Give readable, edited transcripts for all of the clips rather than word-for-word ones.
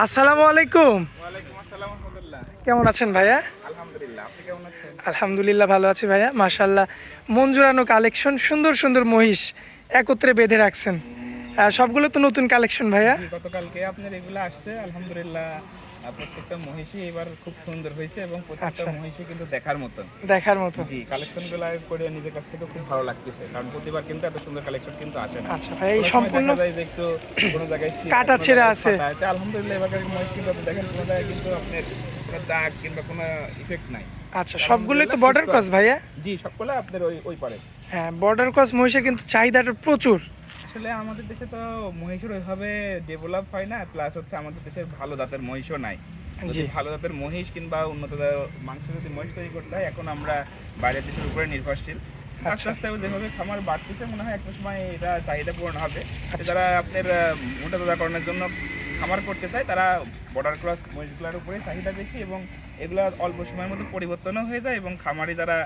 আসসালামু আলাইকুম। ওয়ালাইকুম আসসালাম রাহমাতুল্লাহ। কেমন আছেন ভাইয়া? আলহামদুলিল্লাহ, আপনি কেমন আছেন? আলহামদুলিল্লাহ ভালো আছি ভাইয়া, মাশাআল্লাহ। মন জুড়ানো কালেকশন, সুন্দর সুন্দর মহিষ একত্রে বেঁধে রাখছেন। সবগুলো তো নতুন কালেকশন ভাইয়া। জি, গতকালকে আপনার এগুলো আসছে আলহামদুলিল্লাহ। প্রত্যেকটা মহিষই এবার খুব সুন্দর হয়েছে এবং প্রত্যেকটা আচ্ছা, মহিষই কিন্তু দেখার মতন। দেখার মতো। জি, কালেকশনগুলো করে নিজের কাছ থেকে খুব ভালো লাগতেছে, কারণ প্রতিবার কিন্তু এত সুন্দর কালেকশন কিন্তু আসে না। আচ্ছা ভাই, এই কোনো সময় সম্পূর্ণ দেখা যায় যে একটু কোনো জায়গায় ছিঁড়া, কাটা কোনো ছেঁড়া জায়গায় আছে। ফাটা আছে। আলহামদুলিল্লাহ এবারকার মহিষ কিন্তু আপনি দেখেন কোনো জায়গায় কিন্তু আপনার কোনো দাগ কিংবা কোনো ইফেক্ট নাই। আচ্ছা, সবগুলোই তো আলহামদুলিল্লাহ বর্ডার সুস্থ ক্রস আছে। ভাইয়া। জি, সবগুলো আপনার ওই পারে। হ্যাঁ, বর্ডার ক্রস মহিষের কিন্তু চাহিদাটা প্রচুর। আসলে আমাদের দেশে তো মহিষের ওইভাবে ডেভেলপ হয় না, প্লাস হচ্ছে আমাদের দেশে ভালো জাতের মহিষও নাই। যদি জি, ভালো জাতের মহিষ কিংবা উন্নত মাংস যদি মহিষ তৈরি করতে হয়, এখন আমরা বাইরের দেশের উপরে নির্ভরশীল। আস্তে আচ্ছা আস্তে যেভাবে খামার বাড়তেছে মনে হয় একটা সময় এটা চাহিদা পূরণ হবে। আচ্ছা যারা আপনার মোটা তাজাকরণের জন্য খামার করতে চায় তারা বর্ডার ক্রস মহিষগুলোর উপরে চাহিদা বেশি, এবং এগুলো অল্প সময়ের মধ্যে পরিবর্তনও হয়ে যায়, এবং খামারি যারা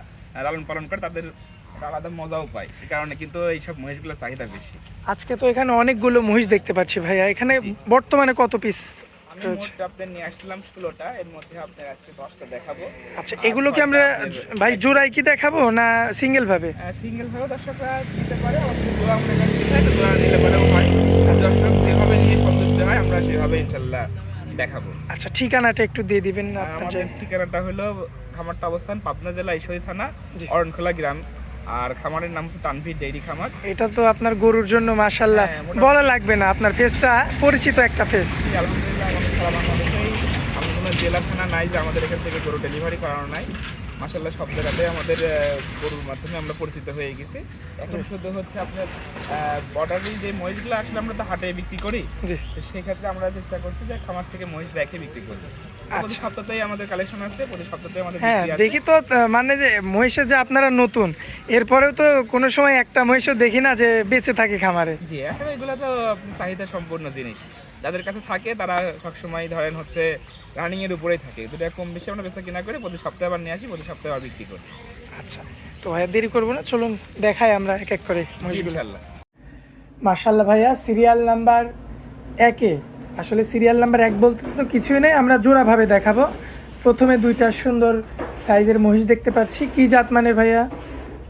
লালন পালন করে তাদের একটা আলাদা মজাও পায়। এই কারণে কিন্তু এইসব মহিষগুলোর চাহিদা বেশি। আজকে তো এখানে অনেকগুলো মহিষ দেখতে পাচ্ছি ভাইয়া। এখানে জি। বর্তমানে কত পিস আমি রয়েছে? মোট আপনার নিয়ে আসছিলাম 16টা, এর মধ্যে আপনার আজকে 10টা দেখাবো। আচ্ছা, আর এগুলো কি 6টা আমরা আপনার ভাই জোড়াই কি দেখাবো না সিঙ্গেল ভাবে? সিঙ্গেল ভাবে দর্শকরা নিতে পারে, অথবা জোড়া আমরা এখানে নিতে চাই তো জোড়া নিতে পারেও হয়। আচ্ছা দর্শক যেভাবে নিয়ে সন্তুষ্ট হয় আমরা সেভাবে ইনশাল্লাহ দেখাবো। আচ্ছা, ঠিকানাটা একটু দিয়ে দিবেন আর আপনার আমাদের ঠিকানাটা হলো, খামারটা অবস্থান পাবনা জেলা ঈশ্বরী থানা জি। অরণখোলা গ্রাম, আর খামারের নাম হচ্ছে তানভীর ডেইরি খামার। এটা তো আপনার গরুর জন্য মাশাল্লাহ হ্যাঁ, মোটামুটি। বলা লাগবে না, আপনার ফেসটা পরিচিত একটা ফেস। আলহামদুলিল্লাহ আমাদের সারা বাংলাদেশেই এমন কোনো জেলা থানা নাই যে আমাদের এখান থেকে গরু ডেলিভারি করানো নাই। মাশাআল্লাহ সব জায়গাতে আমাদের গরুর মাধ্যমে আমরা পরিচিত হয়ে গেছি। এখন শুধু হচ্ছে আপনার বর্ডারি যে মহিষগুলো আসলে আমরা তো হাটে বিক্রি করি, জি তো সেই ক্ষেত্রে আমরা চেষ্টা করছি যে খামার থেকে মহিষ রেখে বিক্রি করবো। প্রতি আচ্ছা। সপ্তাহতেই আমাদের কালেকশন আছে, প্রতি সপ্তাহতেই আমাদের হ্যাঁ, বিক্রি আছে। দেখি তো মানে যে মহিষে যে আপনারা নতুন, এরপরেও তো কোনো সময় একটা মহিষও দেখি না যে বেঁচে থাকে খামারে। জি, আসলে এগুলো তো আপনি চাহিদা সম্পূর্ণ জিনিস, যাদের কাছে থাকে তারা সবসময় ধরেন হচ্ছে রানিং এর উপরেই থাকে। দুটো কম বেশি আমরা বেচা কিনা করে প্রতি সপ্তাহে আবার নিয়ে আসি, প্রতি সপ্তাহে আবার বিক্রি করি। আচ্ছা, তো ভাইয়া দেরি করবো না, চলুন দেখাই আমরা এক এক করে মহিষগুলো। ইনশাল্লাহ। মার্শাল্লাহ ভাইয়া, সিরিয়াল নাম্বার একে, আসলে সিরিয়াল নাম্বার এক বলতে তো কিছুই নেই, আমরা জোড়াভাবে দেখাবো। প্রথমে দুইটা সুন্দর সাইজের মহিষ দেখতে পাচ্ছি। কি জাত মানের ভাইয়া?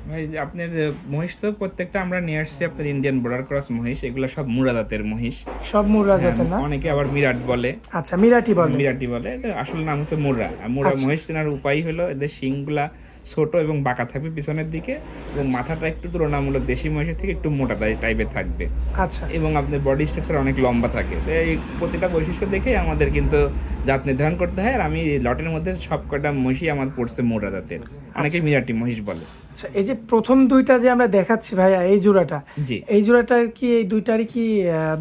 ভাই আপনার মহিষ তো প্রত্যেকটা আমরা নিয়ে আসছি আপনার ইন্ডিয়ান বর্ডার ক্রস মহিষ, এগুলো সব মুরা জাতের মহিষ। সব মুর্রা হ্যাঁ, জাতের না? অনেকে আবার মিরাট বলে। আচ্ছা, মিরাটি বলে। মিরাটি বলে, তো আসল নাম হচ্ছে মুর্রা। আর মুর্রা আচ্ছা। মহিষ চেনার উপায় হলো এদের শিংগুলা ছোট এবং বাঁকা থাকবে পিছনের দিকে, এবং মাথাটা একটু তুলনামূলক দেশি মহিষের থেকে একটু মোটা টাইপের থাকবে, আচ্ছা এবং আপনার বডি স্ট্রাকচার অনেক লম্বা থাকে। তো এই প্রতিটা বৈশিষ্ট্য দেখে আমাদের কিন্তু জাত নির্ধারণ করতে হয়। আর আমি লটের মধ্যে সব কটা মহিষই আমার পড়ছে মোটা জাতের, অনেকে মিরাটি মহিষ বলে। আচ্ছা, এই যে প্রথম দুইটা যে আমরা দেখাচ্ছি ভাইয়া, এই জোড়াটা, জি, এই জোড়াটার কি, এই দুইটারই কি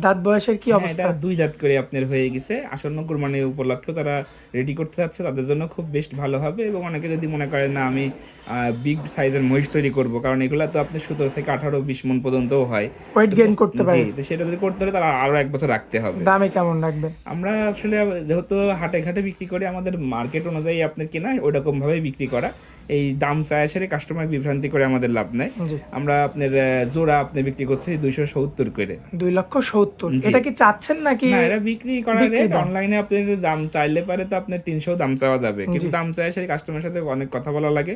দাঁত বয়সের কি হ্যাঁ, অবস্থা? এটা 2 দাঁত করে আপনার হয়ে গেছে। আসন্ন কুরবানির উপলক্ষে যারা রেডি করতে যাচ্ছে তাদের জন্য খুব বেস্ট ভালো হবে। এবং অনেকে যদি মনে করেন না আমি বিগ সাইজের মহিষ তৈরি করব, কারণ এগুলা তো আপনি 17 থেকে 18-20 মণ পর্যন্তও হয়। ওয়েট গেইন করতে পারে। জি, তো সেটা যদি করতে হলে তারা আরো 1 বছর রাখতে হবে। দামে কেমন রাখবেন? আমরা আসলে যেহেতু হাটে ঘাটে বিক্রি করি, আমাদের মার্কেট অনুযায়ী আপনার কেনা ওইরকম ভাবেই বিক্রি করা। এই দাম চায় সেরে কাস্টমার বিভ্রান্তি করে আমাদের লাভ নাই। জি, আমরা আপনার জোড়া আপনি বিক্রি করছি 270 করে। 2,70,000। জি। এটা কি চাচ্ছেন নাকি? না, এটা বিক্রি করার বিক্রি রেট। দাম। অনলাইনে আপনি দাম চাইলে পারে তো আপনার 300 দাম চাওয়া যাবে, কিন্তু জি। দাম চায় সেই কাস্টমারের সাথে অনেক কথা বলা লাগে।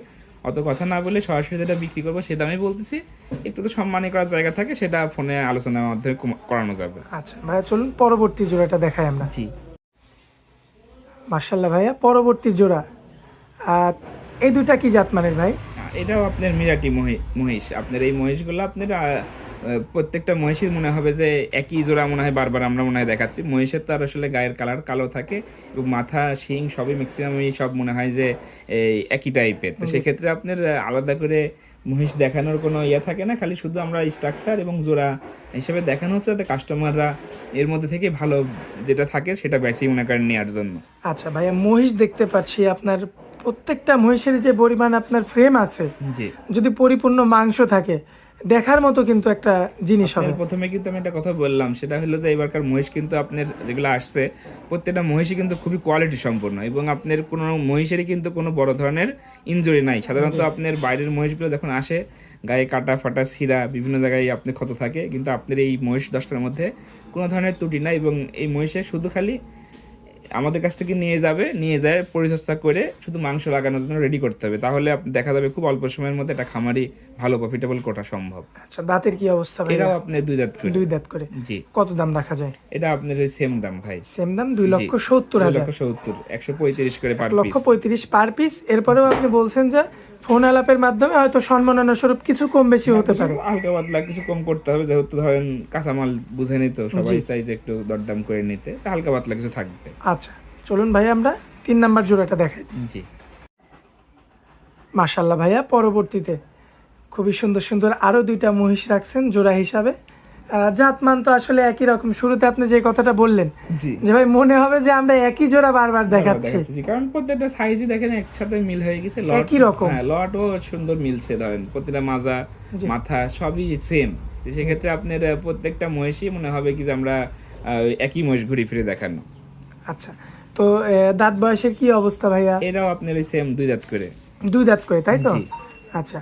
অত কথা না বলে সরাসরি যেটা বিক্রি করবো সে দামই বলতেছি। একটু তো সম্মানী করার জায়গা থাকে, সেটা ফোনে আলোচনার মাধ্যমে করানো যাবে। আচ্ছা ভাইয়া, চলুন পরবর্তী জোড়াটা দেখাই আমরা। জি, মার্শাল্লাহ ভাইয়া, পরবর্তী জোড়া। আর এই দুইটা কি জাত মানের ভাই? এটাও আপনার মিরাটি মহিষ। আপনার এই মহিষগুলো আপনার প্রত্যেকটা মহিষের মনে হবে যে একই জোড়া মনে হয় বারবার আমরা মনে হয় দেখাচ্ছি। মহিষের তো আর আসলে গায়ের কালার কালো থাকে, এবং মাথা শিং সবই ম্যাক্সিমাম সব মনে হয় যে এই একই টাইপের। তো সেক্ষেত্রে আপনার আলাদা করে মহিষ দেখানোর কোনো ইয়ে থাকে না, খালি শুধু আমরা স্ট্রাকচার এবং জোড়া হিসেবে দেখানো হচ্ছে যাতে কাস্টমাররা এর মধ্যে থেকে ভালো যেটা থাকে সেটা বেশি মনে করেন নেওয়ার জন্য। আচ্ছা ভাইয়া, মহিষ দেখতে পাচ্ছি আপনার, প্রত্যেকটা মহিষের যে পরিমাণ আপনার ফ্রেম আছে, জি, যদি পরিপূর্ণ মাংস থাকে, দেখার মতো কিন্তু একটা জিনিস হবে। আপনার প্রথমে কিন্তু আমি একটা কথা বললাম, সেটা হলো যে এবারকার মহিষ কিন্তু আপনার যেগুলো আসছে প্রত্যেকটা মহিষই কিন্তু খুবই কোয়ালিটি সম্পন্ন, এবং আপনার কোনো মহিষেরই কিন্তু কোনো বড় ধরনের ইনজুরি নাই। সাধারণত আপনার বাইরের মহিষগুলো যখন আসে গায়ে কাটা ফাটা ছিঁড়া বিভিন্ন জায়গায় আপনার ক্ষত থাকে, কিন্তু আপনার এই মহিষ 10টার মধ্যে কোনো ধরনের ত্রুটি নাই। এবং এই মহিষের শুধু খালি আমাদের কাছ থেকে নিয়ে যায় পরিচর্যা করে শুধু মাংস লাগানোর জন্য রেডি করতে হবে, তাহলে দেখা যাবে খুব অল্প সময়ের মধ্যে একটা খামারি ভালো প্রফিটেবল করা সম্ভব। আচ্ছা, দাঁতের কি অবস্থা ভাই? এটাও আপনার 2 দাঁত করে। 2 দাঁত করে। জি। কত দাম রাখা যায়? এটা আপনার ওই সেম দাম ভাই, সেম দাম 2,70,000। 2,70,000, 135 করে পার পিস। 1,35,000 per piece. এরপরেও আপনি বলছেন যে ফোন আলাপের মাধ্যমে হয়তো সম্মাননা স্বরূপ কিছু কম বেশি হতে পারে। হালকা পাতলা কিছু কম করতে হবে, যেহেতু ধরেন কাঁচামাল বুঝে নিত সবাই চাই যে একটু দরদাম করে নিতে, তা হালকা পাতলা কিছু থাকবে। আচ্ছা, চলুন ভাই আমরা 3 নাম্বার জোড়াটা দেখাই দিই। জি। মাশাআল্লাহ ভাইয়া, পরবর্তীতে খুবই সুন্দর সুন্দর আরো 2টা মহিষ রাখছেন জোড়া হিসাবে। জাতমান তো আসলে একই রকম। শুরুতে আপনি যে কথাটা বললেন জি। যে ভাই মনে হবে যে আমরা একই জোড়া বারবার দেখাচ্ছি, কারণ প্রত্যেকটা সাইজই দেখেন একসাথে মিল হয়ে গেছে, একই রকম। হ্যাঁ, লটও সুন্দর মিলছে, ধরেন প্রতিটা মাজা মাথা সবই সেম। সেক্ষেত্রে আপনার প্রত্যেকটা মহিষই মনে হবে কি যে আমরা একই মহিষ ঘুরে ফিরে দেখানো। আচ্ছা, তো দাঁত বয়সের কি অবস্থা ভাইয়া? এরাও আপনার ওই সেম 2 দাঁত করে। 2 দাঁত করে, তাই তো? জি। আচ্ছা,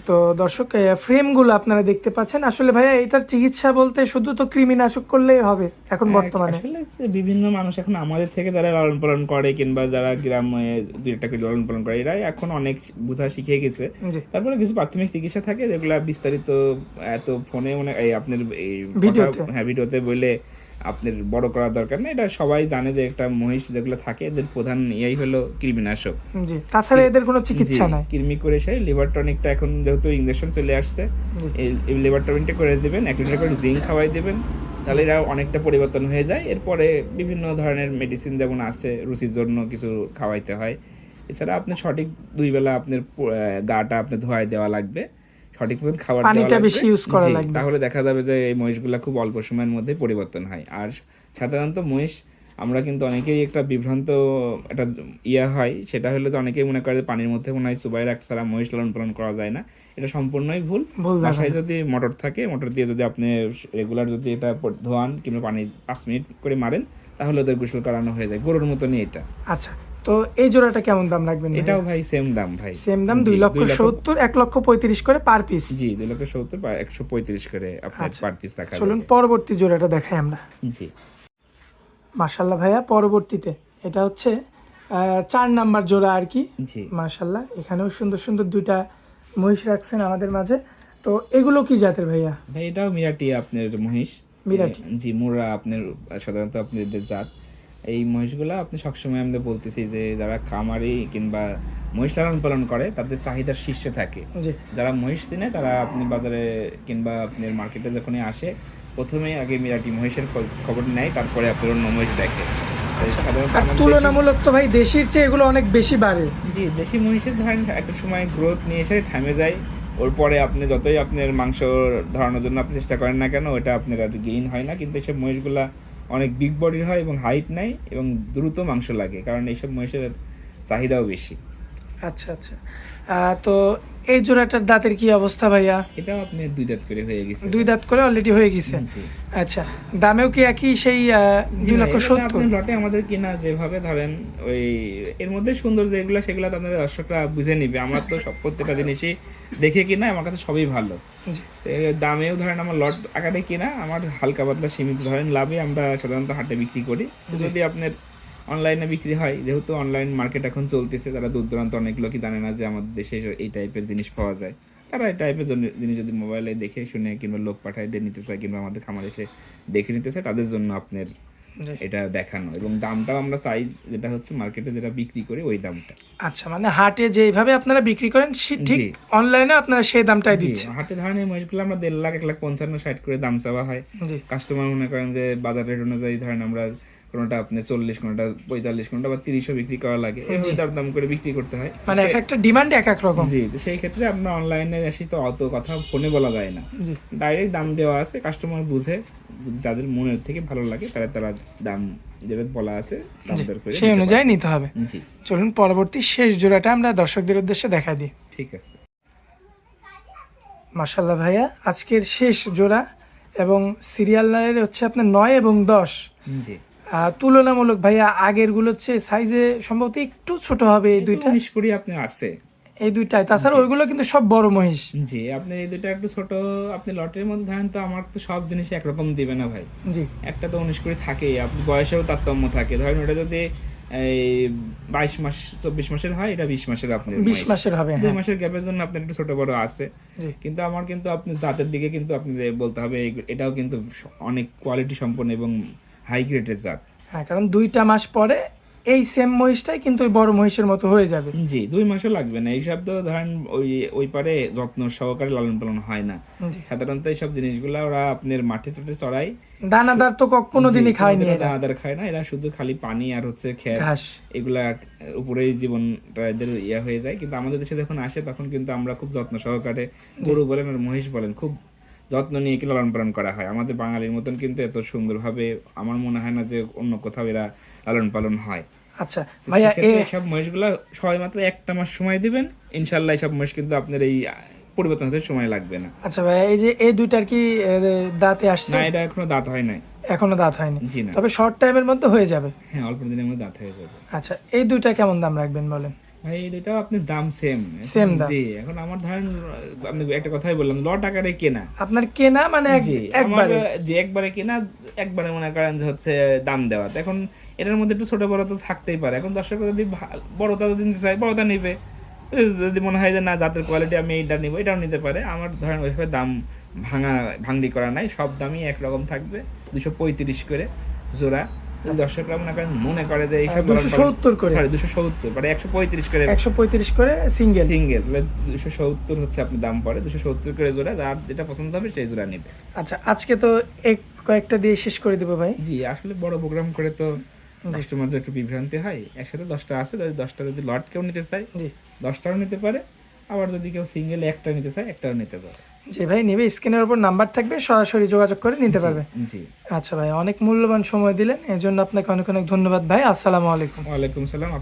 তো দর্শক ফ্রেমগুলো আপনারা দেখতে পাচ্ছেন। আসলে ভাইয়া এটার চিকিৎসা বলতে শুধু তো কৃমিনাশক করলেই হবে এখন বর্তমানে? আসলে বিভিন্ন মানুষ এখন আমাদের থেকে যারা লালন পালন করে কিংবা যারা গ্রামে 2-1টা করে লালন পালন করে, এরাই এখন অনেক বুঝা শিখে গেছে। জি। তারপরে কিছু প্রাথমিক চিকিৎসা থাকে যেগুলা বিস্তারিত এত ফোনে এই আপনার এই ভিডিওতে। হ্যাঁ ভিডিওতে বলে আপনার বড় করার দরকার নেই। এটা সবাই জানে যে একটা মহিষ যেগুলো থাকে এদের প্রধান ইয়েই হলো কৃমিনাশক। জি, তাছাড়া এদের কোনো চিকিৎসা নাই। কৃমি করে সেই লিভার টনিকটা এখন যেহেতু ইনজেকশন চলে আসছে, এই লিভার টনিকটা করে দিবেন, 1 লিটার করে জিঙ্ক খাওয়াই দিবেন, তাহলে এরা অনেকটা পরিবর্তন হয়ে যায়। এরপরে বিভিন্ন ধরনের মেডিসিন যেমন আছে রুচির জন্য কিছু খাওয়াইতে হয়। এছাড়া আপনি সঠিক 2 বেলা আপনার গাটা আপনি ধোয়াই দেওয়া লাগবে, সঠিক মতো খাবার দেওয়া পানিটা লাগবে। বেশি ইউজ করা জি, লাগবে। তাহলে দেখা যাবে যে এই মহিষগুলা খুব অল্প সময়ের মধ্যে পরিবর্তন হয়। আর সাধারণত মহিষ আমরা কিন্তু অনেকেই একটা বিভ্রান্ত একটা হয়, সেটা হলো যে অনেকেই মনে করে যে পানির মধ্যে মনে হয় চুবাই রাখতে ছাড়া মহিষ লালন পালন করা যায় না। এটা সম্পূর্ণই ভুল। বাসায় যদি মোটর থাকে, মোটর দিয়ে যদি আপনি রেগুলার যদি এটা ধোয়ান কিংবা পানি 5 মিনিট করে মারেন, তাহলে ওদের গোসল করানো হয়ে যায়, গরুর মতনই এটা। আচ্ছা, তো এই জোড়াটা কেমন দাম রাখবেন? এটাও ভাই সেম দাম ভাই, সেম দাম 2,70,000, 1,35,000 করে পার পিস। জি, 2,70,000 বা 135 করে আপনার পার পিস রাখা যাবে। চলুন পরবর্তী জোড়াটা দেখাই আমরা। জি। মাশাআল্লাহ ভাইয়া, পরবর্তীতে এটা হচ্ছে 4 নাম্বার জোড়া আর কি। জি। মাশাআল্লাহ, এখানেও সুন্দর সুন্দর 2টা মহিষ রাখছেন আমাদের মাঝে। তো এগুলো কি জাতের ভাইয়া? ভাই এটাও মিরাটি আপনার মহিষ। মিরাটি। জি, মুরা আপনার সাধারণত আপনাদের জাত। এই মহিষগুলো আপনি সবসময় আমরা বলতেছি যে যারা খামারি কিংবা মহিষ লালন পালন করে তাদের চাহিদার শীর্ষে থাকে। জি। যারা মহিষ চিনে তারা আপনি বাজারে কিংবা আপনার মার্কেটে যখনই আসে প্রথমেই আগে মিরাটি মহিষের খবর নেয়, তারপরে আপনার অন্য মহিষ দেখে। সাধারণত আর তুলনামূলক তো ভাই দেশির চেয়ে এগুলো অনেক বেশি বাড়ে। জি, দেশি মহিষের ধরেন একটা সময় গ্রোথ নিয়ে এসে থামে যায়, ওর পরে আপনি যতই আপনার মাংস ধরানোর জন্য আপনি চেষ্টা করেন না কেন, ওটা আপনার আর গেইন হয় না। কিন্তু এইসব মহিষগুলা অনেক বিগ বডির হয় এবং হাইট নেয় এবং দ্রুত মাংস লাগে, কারণ এইসব মহিষের চাহিদাও বেশি। আচ্ছা আচ্ছা, তো এই জোড়াটার দাঁতের কি অবস্থা ভাইয়া? এটাও আপনি 2 দাঁত করে হয়ে গেছে। 2 দাঁত করে অলরেডি হয়ে গেছে। জি। আচ্ছা, দামেও কি একই সেই 2,70,000? আপনি লটে আমাদের কিনা যেভাবে ধরেন ওই এর মধ্যে সুন্দর যেগুলো সেগুলো তো আপনাদের দর্শকরা বুঝে নিবে। আমরা তো সব প্রত্যেকটা জিনিসই দেখে কিনা, আমার কাছে সবই ভালো। জি। দামেও ধরেন আমার লট আকারে কিনা, আমার হালকা পাতলা সীমিত ধরেন লাভে আমরা সাধারণত হাটে বিক্রি করি। যদি আপনার অনলাইনে বিক্রি হয়, যেহেতু অনলাইন মার্কেট এখন চলতেছে, তারা দূর দূরান্ত অনেক লোকই জানে না যে আমাদের দেশে এই টাইপের জিনিস পাওয়া যায়। তারা এই টাইপের জিনিস যদি মোবাইলে দেখে শুনে কিংবা লোক পাঠায় দিয়ে নিতে চায় কিংবা আমাদের খামারে এসে দেখে নিতে চায়, তাদের জন্য আপনার এটা দেখানো। এবং দামটাও আমরা চাই যেটা হচ্ছে মার্কেটে যেটা বিক্রি করি ওই দামটা। আচ্ছা, মানে হাটে যেভাবে আপনারা বিক্রি করেন ঠিক অনলাইনে আপনারা সেই দামটাই দিচ্ছেন? হাটে ধরেন এই মহিষগুলো আমরা 1.5 লাখ 1,55,60 করে দাম চাওয়া হয়। কাস্টমার মনে করেন যে বাজার রেট অনুযায়ী ধরেন আমরা কোনটা আপনি 40, কোনটা 45, কোনটা বা 30 বিক্রি করা লাগে, এই দাম করে বিক্রি করতে হয়। মানে এক একটা ডিমান্ড এক এক রকম। জি, তো সেই ক্ষেত্রে আপনার অনলাইনে আসি তো অত কথা ফোনে বলা যায় না, ডাইরেক্ট দাম দেওয়া আছে, কাস্টমার বুঝে তাদের মনের থেকে ভালো লাগে তারা দাম যেটা বলা আছে দাম দর করে সেই অনুযায়ী নিতে হবে। জি। চলুন পরবর্তী শেষ জোড়াটা আমরা দর্শকদের উদ্দেশ্যে দেখা দিই। ঠিক আছে। মাশাআল্লাহ ভাইয়া, আজকের শেষ জোড়া এবং সিরিয়াল নাম্বার হচ্ছে আপনার 9 এবং 10। জি। তুলনামূলক ভাইয়া আগের গুলোর চেয়ে সাইজে সম্ভবত একটু ছোট হবে এই দুইটা। 19 কুড়ি আপনি আছে। এই দুইটাই, তাছাড়া ওইগুলো কিন্তু সব বড় মহিষ। জি, আপনি এই দুইটা একটু ছোট, আপনি লটের মধ্যে ধরেন তো আমার তো সব জিনিস একরকম দিবে না ভাই, জি একটা তো 19 করে থাকেই, আপনি বয়সেও তারতম্য থাকে। ধরেন ওটা যদি এই 22 মাস 24 মাসের হয়, এটা 20 মাসের আপনার 20 মাসের হবে। 2 হ্যাঁ মাসের গ্যাপের জন্য আপনার একটু ছোট বড় আছে। জি কিন্তু আমার কিন্তু আপনি জাতের দিকে কিন্তু আপনি বলতে হবে এটাও কিন্তু অনেক কোয়ালিটি সম্পন্ন এবং হাই গ্রেডের জাত। হ্যাঁ, কারণ 2টা মাস পরে এই সেম মহিষটাই কিন্তু ওই বড় মহিষের মতো হয়ে যাবে। জি, 2 মাসও লাগবে না। এইসব তো ধরেন ওই পারে যত্ন সহকারে লালন পালন হয় না জি। সাধারণত। এইসব জিনিসগুলা ওরা আপনার মাঠে টাঠে চড়াই, দানাদার তো কোনোদিনই খায়নি এরা, দানাদার খায় না, এরা শুধু খালি পানি আর হচ্ছে খের ঘাস। এগুলা উপরেই জীবনটা এদের ইয়া হয়ে যায়। কিন্তু আমাদের দেশে যখন আসে তখন কিন্তু আমরা খুব যত্ন সহকারে, গরু বলেন আর মহিষ বলেন, খুব যত্ন নিয়ে কি লালন পালন করা হয়। আমাদের বাঙালির মতন কিন্তু এত সুন্দরভাবে আমার মনে হয় না যে অন্য কোথাও এরা লালন পালন হয়। আচ্ছা ভাইয়া, সব মহিষগুলা সবাই মাত্র 1টা মাস সময় দিবেন, ইনশাল্লাহ সব মহিষ কিন্তু আপনার এই পরিবর্তন হতে সময় লাগবে না। আচ্ছা ভাইয়া, এই যে এই দুইটার কি দাঁতে আসছে? না, এটা এখনো দাঁত হয় নাই। এখনো দাঁত হয়নি, জি না। তবে শর্ট টাইমের মধ্যে হয়ে যাবে। হ্যাঁ, অল্প দিনের মধ্যে দাঁত হয়ে যাবে। আচ্ছা, এই দুইটা কেমন দাম রাখবেন বলেন? ভাই এই দুইটাও আপনার দাম সেম দাম? জি, এখন আমার ধরেন আপনি একটা কথাই বললাম, লট আকারে কেনা। আপনার কেনা মানে জি, একবারে? যে একবারে কেনা, একবারে মনে করেন যে হচ্ছে দাম দেওয়া। এখন এটার মধ্যে একটু ছোট বড় তো থাকতেই পারে। এখন দর্শক যদি বড়টা যদি নিতে চায় বড়টা নিবে, যদি মনে হয় যে না জাতের কোয়ালিটি আমি এইটা নিবো, এটাও নিতে পারে। আমার ধরেন ওইভাবে দাম ভাঙড়ি করা নাই, সব দামই একরকম থাকবে। 235 করে জোড়া। দর্শকরা মনে করে যে এইসব 270 করে, 270 মানে 135 করে, 135 করে সিঙ্গেল। 270 হচ্ছে আপনার দাম পড়ে, 270 করে জোড়া। যার যেটা পছন্দ হবে সেই জোড়া নেবে। আচ্ছা, আজকে তো কয়েকটা দিয়ে শেষ করে দেবো ভাই। জি, আসলে বড় প্রোগ্রাম করে তো কাস্টমারদের একটু বিভ্রান্তি হয়। একসাথে 10টা আছে, 10টা যদি লট কেউ নিতে চায় 10টাও নিতে পারে, আবার যদি কেউ সিঙ্গেল একটা নিতে চায় একটাও নিতে পারে। যে ভাই নেবে, স্ক্রিনের উপর নাম্বার থাকবে, সরাসরি যোগাযোগ করে নিতে পারবে। জি। আচ্ছা ভাই, অনেক মূল্যবান সময় দিলেন, এর জন্য আপনাকে অনেক অনেক ধন্যবাদ ভাই। আসসালামু আলাইকুম। ওয়ালাইকুম সালাম।